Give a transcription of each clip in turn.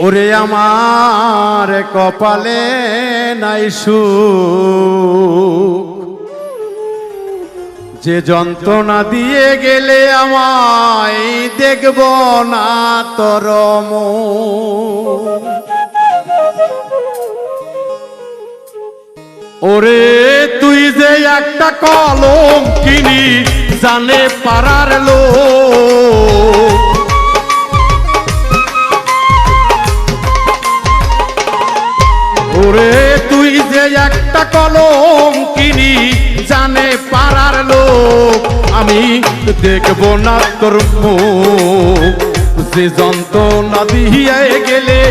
ওরে আমার কপালে নাই সুখ, যে যন্ত্রণা দিয়ে গেলে আমায় দেখব না তোর মুখ। ওরে তুই যে একটা কলঙ্কিনী জানে পাড়ার লোক, ওরে তুই যে একটা কলঙ্কিনী জানে পাড়ার লোক, আমি দেখব না তোর মুখ, যে যন্ত্রণা দিয়ে গেলে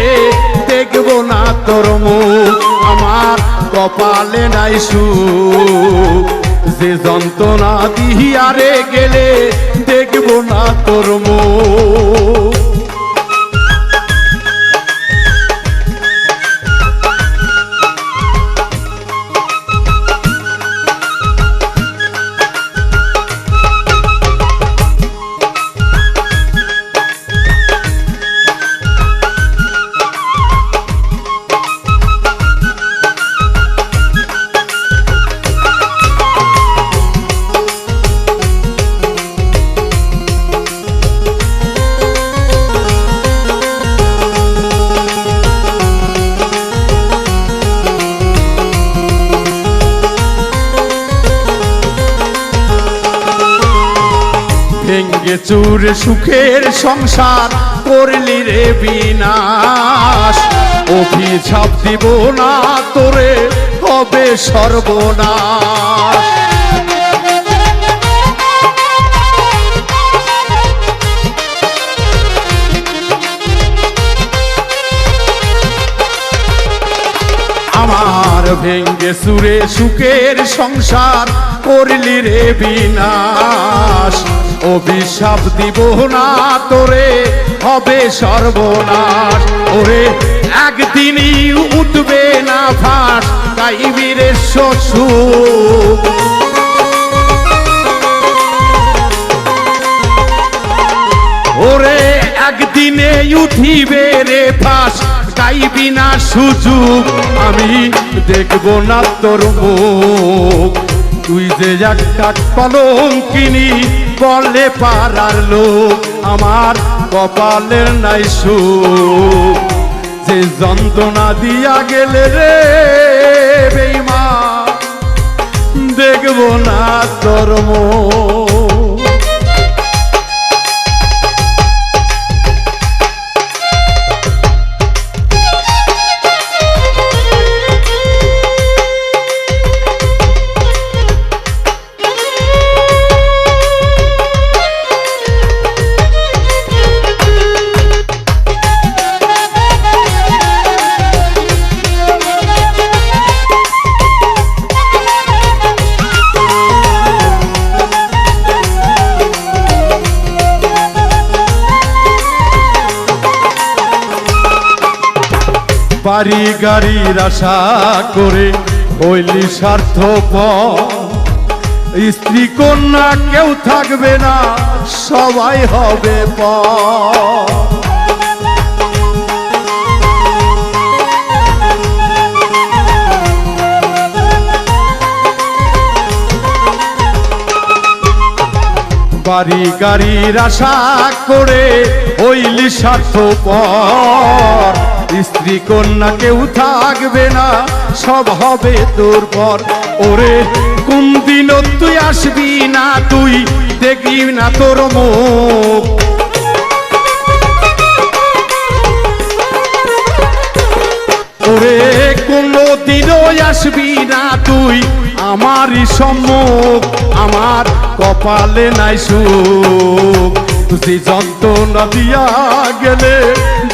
দেখব না তোর মুখ। আমার কপালে নাই সুখ, যে যন্ত্রণা দিয়া রে গেলে দেখব না তোর মুখ। ভেঙ্গে চুরে সুখের সংসার করলি রে বিনাশ, অভিশাপ দিব না তোরে হবে সর্বনাশ। আমার ভেঙ্গে চুরে সুখের সংসার করলি রে বিনাশ, অভিশাপ দিব না তোরে হবে সর্বনাশ। ওরে একদিনই উঠবে না ফাঁস গাইবি রে শ্বশুর, ওরে একদিনে উঠিবে রে ফাঁস গাইবি না সুযোগ, আমি দেখব না তোর মুখ, তুই যে একটা কলঙ্কিনী বলে পাড়ার লোক। আমার কপালের নাই সুখ, যে যন্ত্রণা দিয়া গেলে রে বেঈমান দেখব না তোর মুখ। বাড়ি গাড়ির আশা করে হইলি স্বার্থপর, স্ত্রী কন্যা কেউ থাকবে না সবাই হবে পর। বাড়ি গাড়ির আশা করে হইলি স্বার্থপর, স্ত্রী কন্যা কেউ থাকবে না সব হবে তোর পর। ওরে কোন দিন তুই আসবি না, তুই দেখবি না তোর মুখ, ওরে কোনো দিনও আসবি না তুই আমারই সম্মুখ। আমার কপালে নাই সুখ, তুই যন্ত্রণা দিয়া গেলে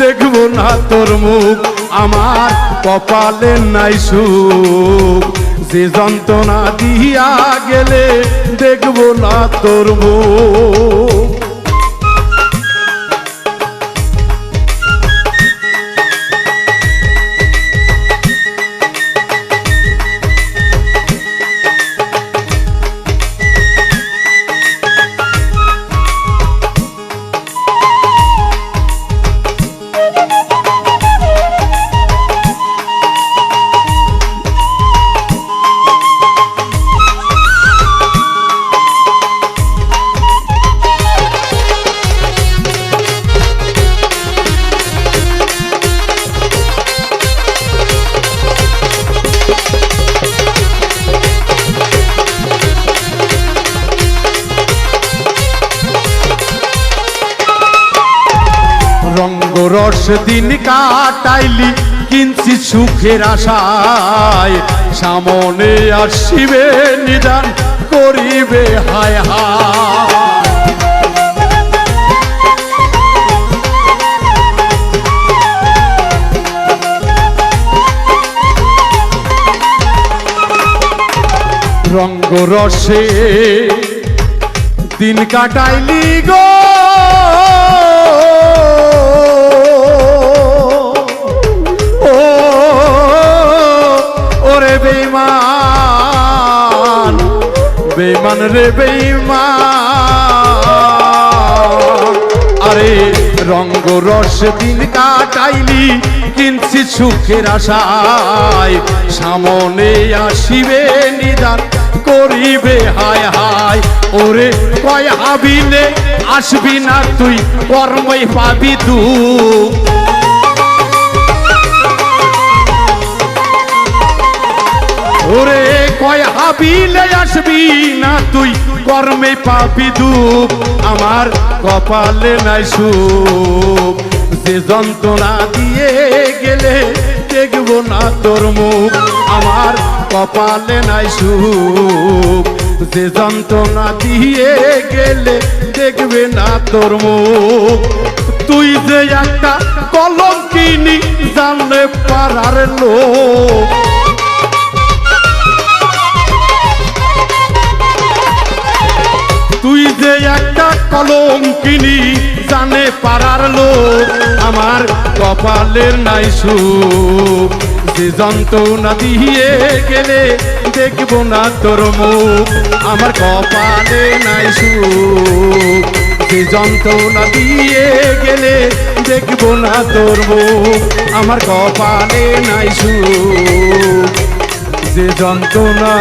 দেখব না তোর মুখ। আমার কপালে নাই সুখ, যে যন্ত্রণা দিয়া গেলে দেখব না তোর মুখ। রস দিন কাটাইলি কিঞ্চি সুখের আশায় সামনে আসিবে নিদান করিবে হায় হায় রঙ্গ রসে দিন কাটাইলি গো ওরে বেঈমান বেঈমান রে বেঈমান আরে রঙ্গ রস দিন কাটাইলি কিঞ্চি সুখের আশায় সামনে আসিবে নিদান করিবে হায় হায় ওরে কয় হাবিলে আসবি না তুই কর্মই পাবি দুঃখ ওরে কয় হাবিলে আসবি না তুই কর্মে পাবি দুঃখ আমার কপালে নাই সুখ যে যন্ত্রণা দিয়ে গেলে দেখব না তোর মুখ আমার কপালে নাই সুখ যে যন্ত্রণা দিয়ে গেলে দেখবে না তোর মুখ তুই যে একটা কলঙ্কিনী জানলে পারার লোক তুই যে একটা কলঙ্কিনী জানে পারার লোক আমার কপালের নাই সুখ যে যন্ত্রণা দিয়ে গেলে দেখব না তোর মুখ আমার কপালে নাই সুখ যে যন্ত্রণা দিয়ে গেলে দেখব না তোর মুখ আমার কপালে নাই সুখ যে যন্ত্রণা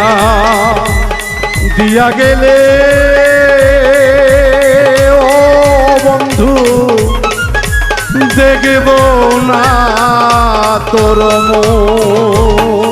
দিয়া গেলে ও বন্ধু দেখব না তোর মুখ